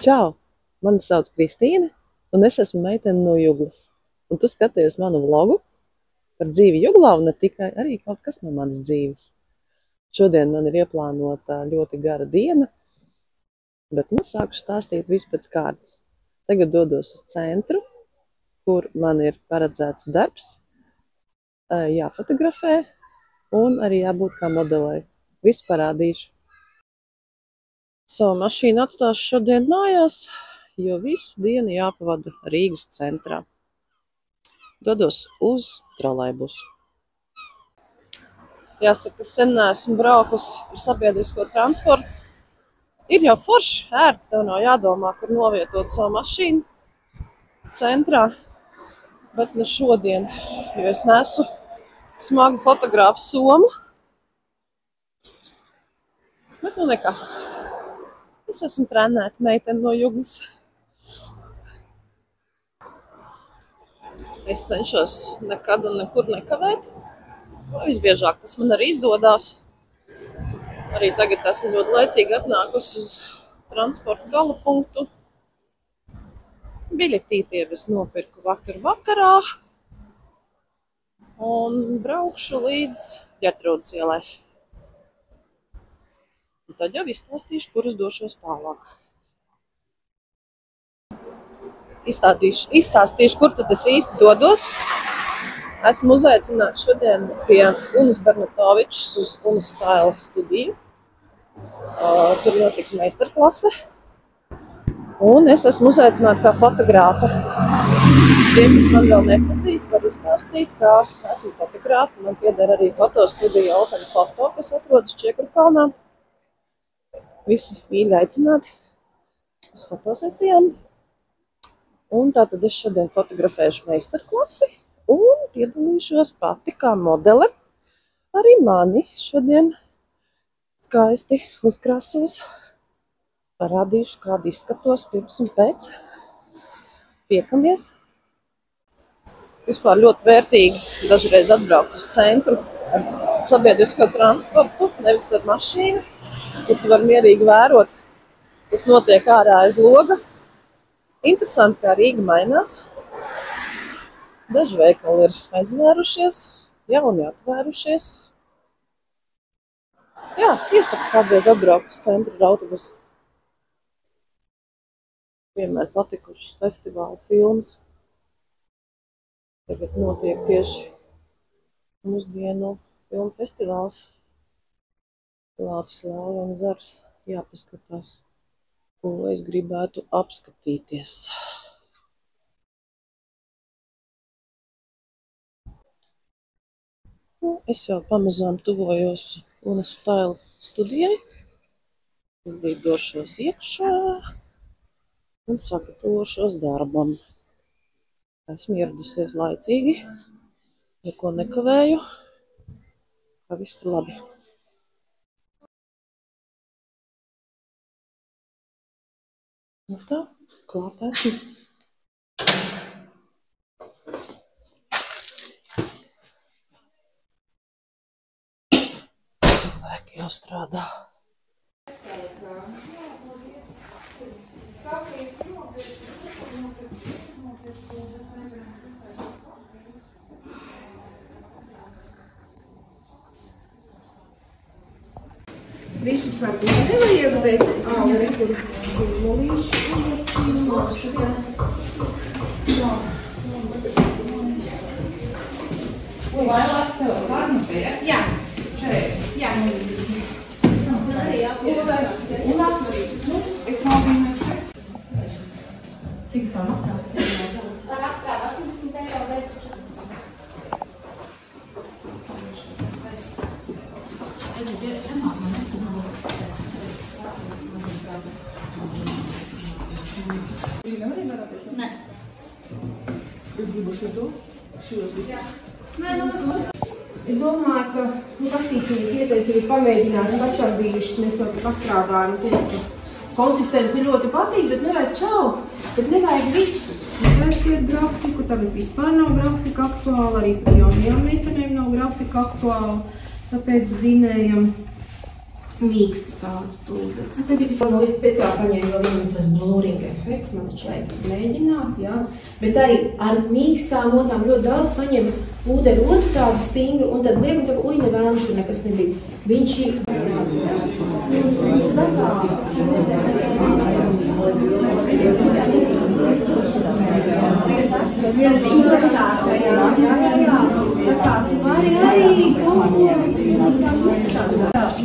Čau! Mani sauc Kristīne, un es esmu meitene no Juglas. Un tu skaties manu vlogu par dzīvi Juglā un ne tikai, arī kaut kas no manas dzīves. Šodien man ir ieplānota ļoti gara diena, bet sāku stāstīt visu pēc kārtas. Tagad dodos uz centru, kur man ir paredzēts darbs, jāfotografē un arī jābūt kā modelei. Visu parādīšu. Savu mašīnu atstāšu šodien mājās, jo visu dienu jāpavada Rīgas centrā. Dodos uz trolejbusu. Jāsaka, sen neesmu braukusi ar sabiedrisko transportu. Ir jau forši, ērti, tev nav jādomā, kur novietot savu mašīnu centrā. Bet ne šodien, jo es nesu smagu fotografu somu. Bet nu nekas. Es esmu trenēta meitene no Juglas. Es cenšos nekad un nekur nekavēt. Visbiežāk tas man arī izdodās. Arī tagad esmu ļoti laicīgi atnākusi uz transporta gala punktu. Biļetīti es nopirku vakarā un braukšu līdz Ģertrūdes ielai. Un tad jau izstāstīšu, kur es došos tālāk. Izstāstīšu, kur tad es īsti dodos. Esmu uzaicināta šodien pie Unas Bernatovičas uz Unas Style studiju. Tur notiks meistarklase. Un es esmu uzaicināta kā fotogrāfa. Tie, kas man vēl nepazīst, var izstāstīt, kā esmu fotogrāfa. Man pieder arī fotostudija Open Photo, kas atrodas Čiekurkalnā. Visi mīļi aicināti uz fotosesijām. Un tātad es šodien fotografēšu meistarklasi un piedalīšos pati kā modele. Arī mani šodien skaisti uzkrāsos. Parādīšu, kādi izskatos pirms un pēc. Piekamies. Vispār ļoti vērtīgi dažreiz atbraukt uz centru ar sabiedrisko transportu, nevis ar mašīnu. Kur tu var mierīgi vērot, kas notiek ārā aiz loga. Interesanti, kā Rīga mainās. Daži veikali ir aizvērušies, jauni atvērušies. Jā, iesaku kādreiz atbraukt uz centru ar autobusu. Vienmēr patikušas festivāla filmas. Tagad notiek tieši mūsdienu filmu festivāls. Lācis Lāva un Zars jāpaskatās, ko es gribētu apskatīties. Es jau pamazām tuvojos Unas Style studijai. Tūlīt došos iekšā un sagatavošos darbam. Esmu ieradusies laicīgi, neko nekavēju, ka viss ir labi. Nu tā, klāt esmu. Cilvēki jau strādā. Visus var būt nevajag, bet rekur molīši. Vairāk tev varnu pie? Jā. Šreiz? Jā. Es nav vienkārši. Cik tā maksāks? Tā maksā 80 eiro veids. Nē. Es gribu šito, šos visus. Es domāju, ka pastīsimies ieteicības pamēģināsim atšķarbījušas, mēs jau pastrādājam, teicu, ka konsistenci ļoti patīk, bet nevajag čau, bet nevajag visus. Vērsiet grafiku, tagad vispār nav grafika aktuāla, arī jaunajām meitenēm nav grafika aktuāla, tāpēc zīmējam mīkstu tādu tūzets. Tad ir es speciāli paņēmu vēl vienu tas blurring efekts, man taču laikas mēģināt, jā. Bet arī ar mīkstām notām ļoti daudz paņem pūderu otru tādu stingru un tad liek un saka, uj, nevēlam, tur nekas nebija. Viņš ir...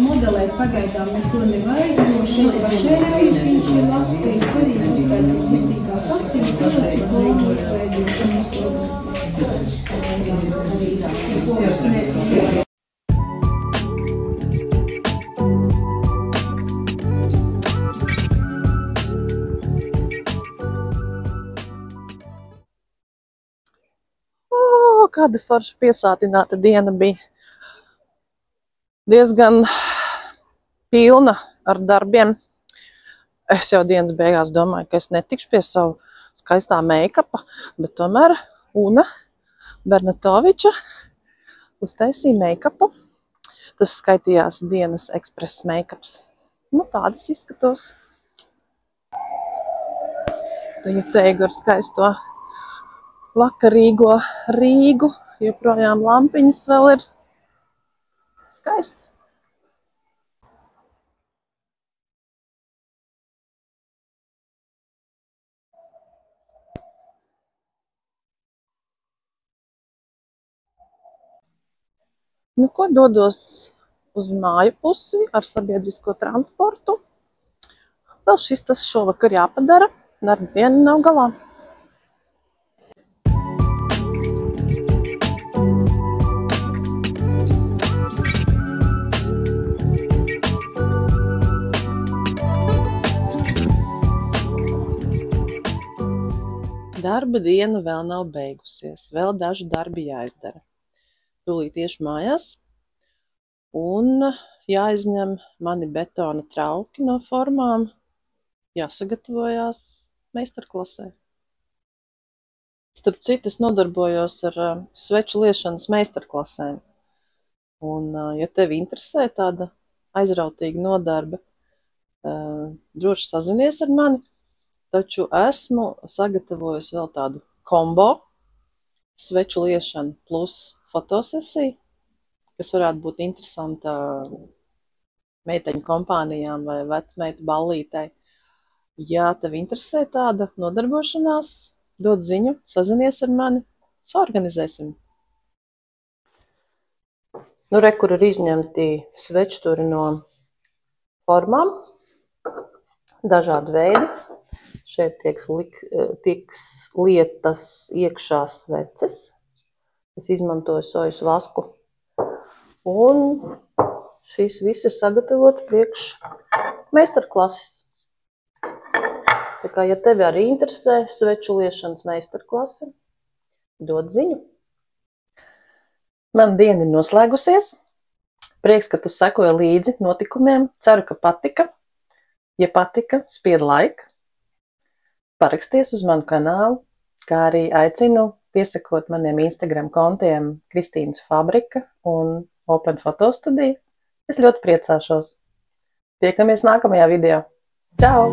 Modelēt pagaidām neko nevajag, jo šeit ir šeit, viņš ir labs, ka ir svarīgi uztaisīt justīgās aktīvas, uztaisīt lomos veidīt. Kāda forša piesātināta diena bija. Diezgan pilna ar darbiem. Es jau dienas beigās domāju, ka es netikšu pie savu skaistā meikapa, bet tomēr Una Bernatoviča uztaisīja meikapu. Tas skaitījās dienas ekspress meikaps. Nu, tādas izskatos. Tagad teigu ar skaisto vakarīgo Rīgu, joprojām lampiņas vēl ir skaisti. Nu, ko dodos uz māju pusi ar sabiedrisko transportu. Vēl šis tas šovakar jāpadara, darba diena nav galā. Darba diena vēl nav beigusies, vēl daži darbi jāizdara. Tūlīt tieši mājās un jāizņem mani betona trauki no formām, jāsagatavojās meistarklasē. Starp citu, es nodarbojos ar sveču liešanas meistarklasēm. Un, ja tevi interesē tāda aizrautīga nodarbe, droši sazinies ar mani. Taču esmu sagatavojusi vēl tādu kombo, sveču liešana plus fotosesija, kas varētu būt interesanta meiteņu kompānijām vai vecmeitu ballītei. Ja tev interesē tāda nodarbošanās, dod ziņu, sazinies ar mani, saorganizēsim. Nu, re, kur ir izņemti svečturi no formām, dažādi veidi. Šeit tiks lietas iekšā sveces. Es izmantoju sojas vasku. Un šīs viss ir sagatavots priekš meistarklases. Tā kā, ja tevi arī interesē sveču liešanas meistarklase, dod ziņu. Man diena ir noslēgusies. Prieks, ka tu sekoji līdzi notikumiem. Ceru, ka patika. Ja patika, spied like. Paraksties uz manu kanālu, kā arī aicinu piesakot maniem Instagram kontiem Kristīnas Fabrika un Open Fotostudija. Es ļoti priecāšos. Tiekamies nākamajā video. Čau!